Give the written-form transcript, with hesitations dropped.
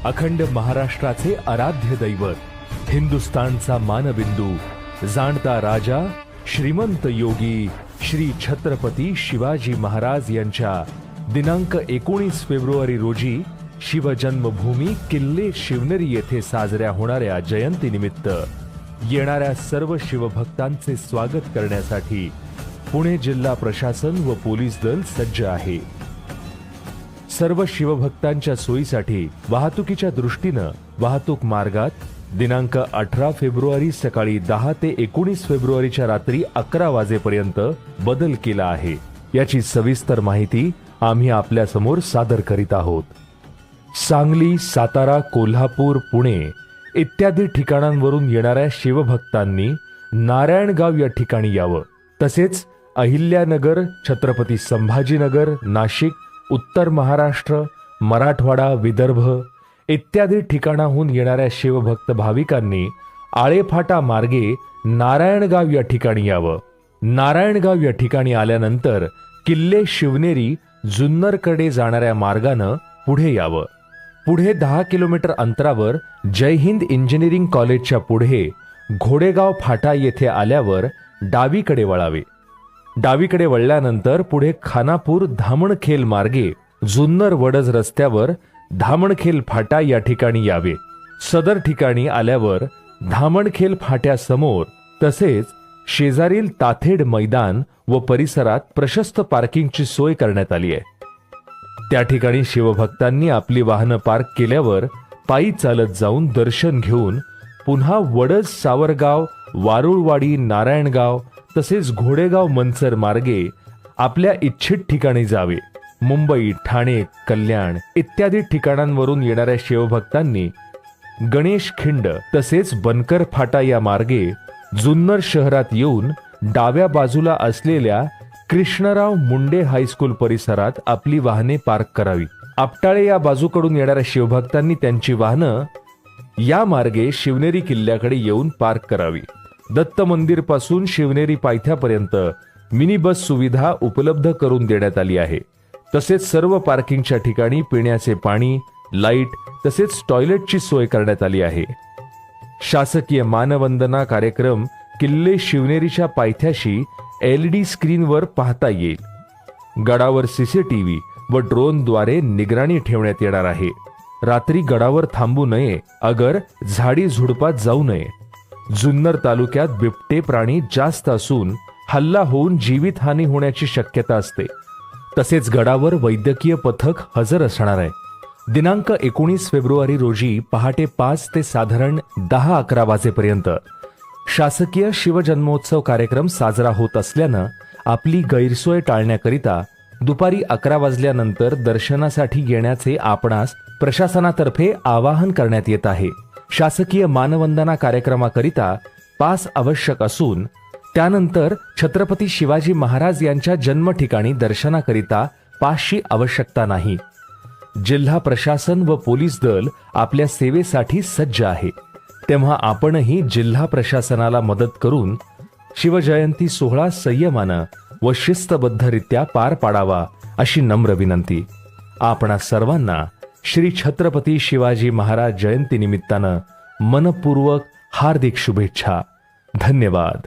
अखंड महाराष्ट्राचे आराध्य दैवत, हिंदुस्थानचा मानबिंदू, जाणता राजा, श्रीमंत योगी श्री छत्रपती शिवाजी महाराज यांच्या दिनांक 19 फेब्रुवारी रोजी शिवजन्मभूमी किल्ले शिवनेरी येथे साजऱ्या होणाऱ्या जयंतीनिमित्त येणाऱ्या सर्व शिवभक्तांचे स्वागत करण्यासाठी पुणे जिल्हा प्रशासन व पोलीस दल सज्ज आहे। सर्व शिवभक्तांच्या सोयीसाठी वाहतुकीच्या दृष्टीने वाहतूक मार्गात दिनांक 18 फेब्रुवारी सकाळी 10 ते 19 फेब्रुवारीच्या रात्री 11 वाजेपर्यंत बदल केला आहे। याची सविस्तर माहिती आम्ही आपल्या समोर सादर करीत आहोत। सांगली, सातारा, कोल्हापूर, पुणे इत्यादी ठिकाणांवरून येणाऱ्या शिवभक्तांनी नारायणगाव या ठिकाणी यावं। तसेच अहिल्यानगर, छत्रपती संभाजीनगर, नाशिक, उत्तर महाराष्ट्र, मराठवाडा, विदर्भ इत्यादी ठिकाणाहून येणाऱ्या शिवभक्त भाविकांनी आळेफाटा मार्गे नारायणगाव या ठिकाणी यावं। नारायणगाव या ठिकाणी आल्यानंतर किल्ले शिवनेरी जुन्नरकडे जाणाऱ्या मार्गानं पुढे यावं। पुढे 10 किलोमीटर अंतरावर जय हिंद इंजिनिअरिंग कॉलेजच्या पुढे घोडेगाव फाटा येथे आल्यावर डावीकडे वळावे। डावीकडे वळल्यानंतर पुढे खानापूर धामणखेल मार्गे जुन्नर वडज रस्त्यावर धामणखेल फाटा या ठिकाणी यावे। सदर ठिकाणी आल्यावर धामणखेल फाट्यासमोर तसेच शेजारील ताथेड मैदान व परिसरात प्रशस्त पार्किंगची सोय करण्यात आली आहे। त्या ठिकाणी शिवभक्तांनी आपली वाहनं पार्क केल्यावर पायी चालत जाऊन दर्शन घेऊन पुन्हा वडज, सावरगाव, वारुळवाडी, नारायणगाव तसेच घोडेगाव मनसर मार्गे आपल्या इच्छित ठिकाणी जावे। मुंबई, ठाणे, कल्याण इत्यादी ठिकाणांवरून येणाऱ्या शिवभक्तांनी गणेश खिंड तसेच बनकर फाटा या मार्गे जुन्नर शहरात येऊन डाव्या बाजूला असलेल्या कृष्णराव मुंडे हायस्कूल परिसरात आपली वाहने पार्क करावी। आपटाळे या बाजूकडून येणाऱ्या शिवभक्तांनी त्यांची वाहनं या मार्गे शिवनेरी किल्ल्याकडे येऊन पार्क करावी। दत्त मंदिर पासून शिवनेरी पायथ्यापर्यंत मिनी बस सुविधा उपलब्ध करून देण्यात आली आहे। तसेच सर्व पार्किंगच्या ठिकाणी पिण्याचे पाणी, लाईट तसेच टॉयलेटची सोय करण्यात आली आहे। शासकीय मानवंदना कार्यक्रम किल्ले शिवनेरीच्या पायथ्याशी LED स्क्रीनवर पाहता येईल। गडावर CCTV व ड्रोनद्वारे निगराणी ठेवण्यात येणार आहे। रात्री गडावर थांबू नये, अगर झाडी झुडपात जाऊ नये। जुन्नर तालुक्यात बिबटे प्राणी जास्त असून हल्ला होऊन जीवितहानी होण्याची शक्यता असते। तसेच गडावर वैद्यकीय पथक हजर असणार आहे। दिनांक 19 फेब्रुवारी रोजी पहाटे 5 ते साधारण 10-11 वाजेपर्यंत शासकीय शिवजन्मोत्सव कार्यक्रम साजरा होत असल्यानं आपली गैरसोय टाळण्याकरिता दुपारी 11 वाजल्यानंतर दर्शनासाठी येण्याचे आपणास प्रशासनातर्फे आवाहन करण्यात येत आहे। शासकीय मानवंदना कार्यक्रमाकरिता पास आवश्यक असून त्यानंतर छत्रपती शिवाजी महाराज यांच्या जन्म ठिकाणी दर्शनाकरिता पासची आवश्यकता नाही। जिल्हा प्रशासन व पोलीस दल आपल्या सेवेसाठी सज्ज आहे। तेव्हा आपणही जिल्हा प्रशासनाला मदत करून शिवजयंती सोहळा संयमानं व शिस्तबद्धरित्या पार पाडावा अशी नम्र विनंती। आपणा सर्वांना श्री छत्रपती शिवाजी महाराज जयंती निमित्तानं मनपूर्वक हार्दिक शुभेच्छा। धन्यवाद।